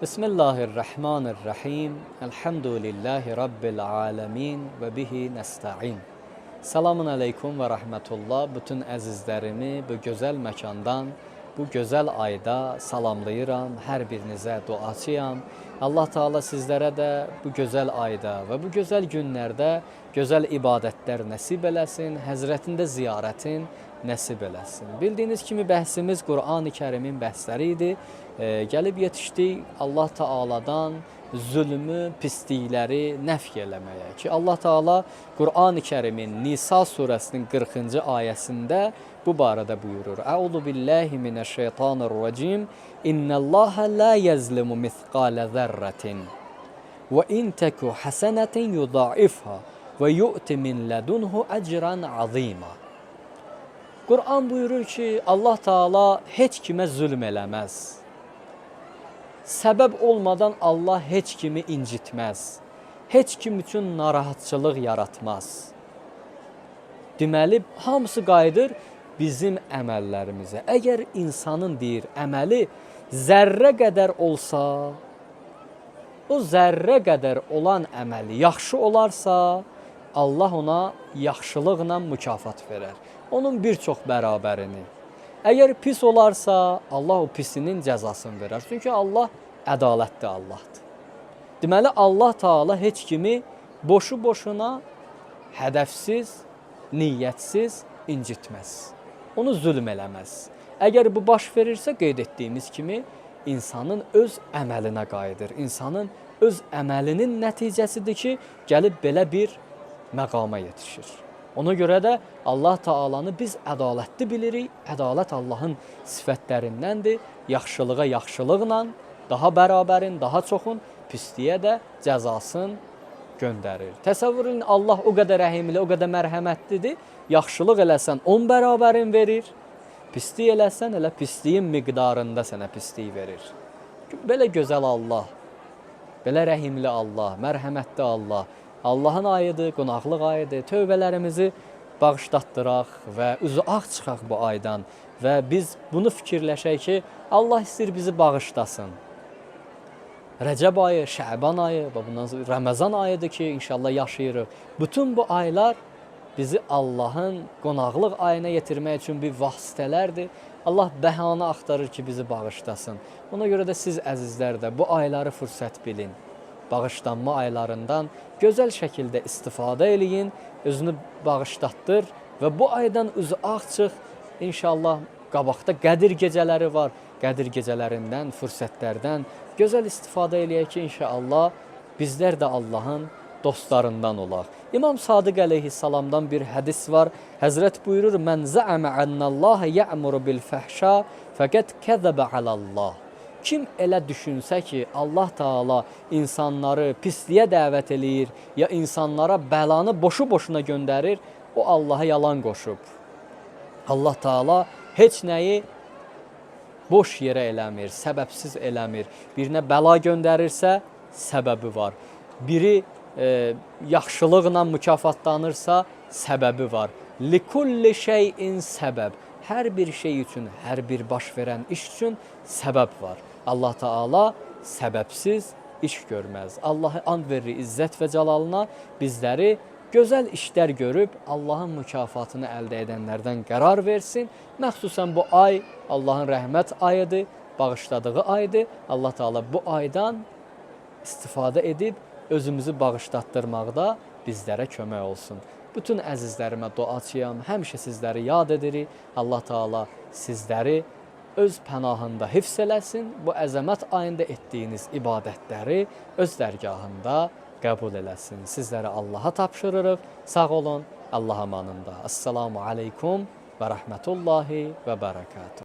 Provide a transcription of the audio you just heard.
Bismillahirrahmanirrahim. Elhamdülillahi Rabbil alemin ve bihi nesta'in. Selamun aleyküm ve rahmetullah. Bütün əzizlərimi bu gözəl məkandan, bu gözəl ayda salamlayıram. Hər birinizə duacıyam. Allah Teala sizlərə də bu gözəl ayda və bu gözəl günlərdə gözəl ibadətlər nəsib eləsin. Həzrətində ziyarətin nəsib eləsin. Bildiyiniz kimi bəhsimiz Qur'an-ı Kərimin bəhsləri idi. Gəlib yetişdik Allah Teala'dan zulmü, pislikləri nəfy eləməyə ki, Allah Teala Qur'an-ı Kərimin Nisa surəsinin 40-cı ayəsində bu barədə buyurur. Əuzu billahi mineşşeytanirracim. İnnallaha la yezlimu misqala zerratin ve in teku hasenetin yudaifha ve yu'ti min ledunhu ecran azima. Qur'an buyurur ki, Allah Teala heç kimə zülm eləməz. Səbəb olmadan Allah heç kimi incitməz. Heç kim üçün narahatçılıq yaratmaz. Deməli, hamısı qayıdır bizim əməllərimizə. Əgər insanın deyir, əməli zərrə qədər olsa, o zərrə qədər olan əməli yaxşı olarsa, Allah ona yaxşılıqla mükafat verər. Onun bir çox bərabərini. Əgər pis olarsa, Allah o pisinin cəzasını verər. Çünki Allah ədalətli Allahdır. Deməli, Allah Teala heç kimi boşu-boşuna, hədəfsiz, niyyətsiz incitməz. Onu zülm eləməz. Əgər bu baş verirsə, qeyd etdiyimiz kimi, insanın öz əməlinə qayıdır. İnsanın öz əməlinin nəticəsidir ki, gəlib belə bir məqama yetişir. Ona görə də Allah Teala'nı biz ədalətli bilirik. Ədalət Allahın sifətlərindəndir. Yaxşılığa yaxşılıqla, daha bərabərin, daha çoxun, pisliyə də cəzasını göndərir. Təsəvvür edin, Allah o qədər rəhimli, o qədər mərhəmətlidir. Yaxşılıq eləsən 10 bərabərin verir. Pislik eləsən elə pisliyin miqdarında sənə pislik verir. Belə gözəl Allah, belə rəhimli Allah, mərhəmətli Allah. Allahın ayıdır, qonaqlıq ayıdır. Tövbələrimizi bağışlatdıraq və üzü ağ çıxaq bu aydan. Və biz bunu fikirləşək ki, Allah istəyir bizi bağışlasın. Rəcəb ayı, Şəban ayı, bundan sonra Ramazan ayıdır ki, inşallah yaşayırıq. Bütün bu aylar bizi Allahın qonaqlıq ayına yetirmək üçün bir vasitələrdir. Allah bəhanə axtarır ki, bizi bağışlasın. Ona görə də siz əzizlər də bu ayları fürsət bilin. Bağışlanma aylarından gözəl şəkildə istifadə eləyin, özünü bağışlatdır və bu aydan üzü ağ çıx. İnşallah qabaqda Qədir gecələri var. Qədir gecələrindən, fürsətlərdən gözəl istifadə eləyək ki, inşallah bizlər də Allahın dostlarından olaq. İmam Sadiq əleyhissalamdan bir hədis var. Həzrət buyurur, "Mən zəəmə annallaha ya'muru bil fəhşa fəqət kəzəbə alallah." Kim elə düşünsə ki, Allah Teala insanları pisliyə dəvət eləyir, ya insanlara bəlanı boşu-boşuna göndərir, o Allaha yalan qoşub. Allah Teala heç nəyi boş yerə eləmir, səbəbsiz eləmir. Birinə bəla göndərirsə, səbəbi var. Biri yaxşılıqla mükafatlanırsa, səbəbi var. Likulli şeyin səbəb. Hər bir şey üçün, hər bir baş verən iş üçün səbəb var. Allah Teala səbəbsiz iş görməz. Allah'a and verir izzət və cəlalına, bizləri gözəl işlər görüb Allahın mükafatını əldə edənlərdən qərar versin. Məxsusən bu ay Allahın rəhmət ayıdır, bağışladığı aydır. Allah Teala bu aydan istifadə edib özümüzü bağışlatdırmaqda bizlərə kömək olsun. Bütün əzizlərimə duacıyam, həmişə sizləri yad edirik. Allah Teala sizləri öz pənahında hifz eləsin. Bu əzəmət ayında etdiyiniz ibadətləri öz dərgahında qəbul eləsin. Sizləri Allaha tapşırırıq. Sağ olun, Allah amanında. Assalamu aleykum və rəhmətullahi və bərəkatuhu.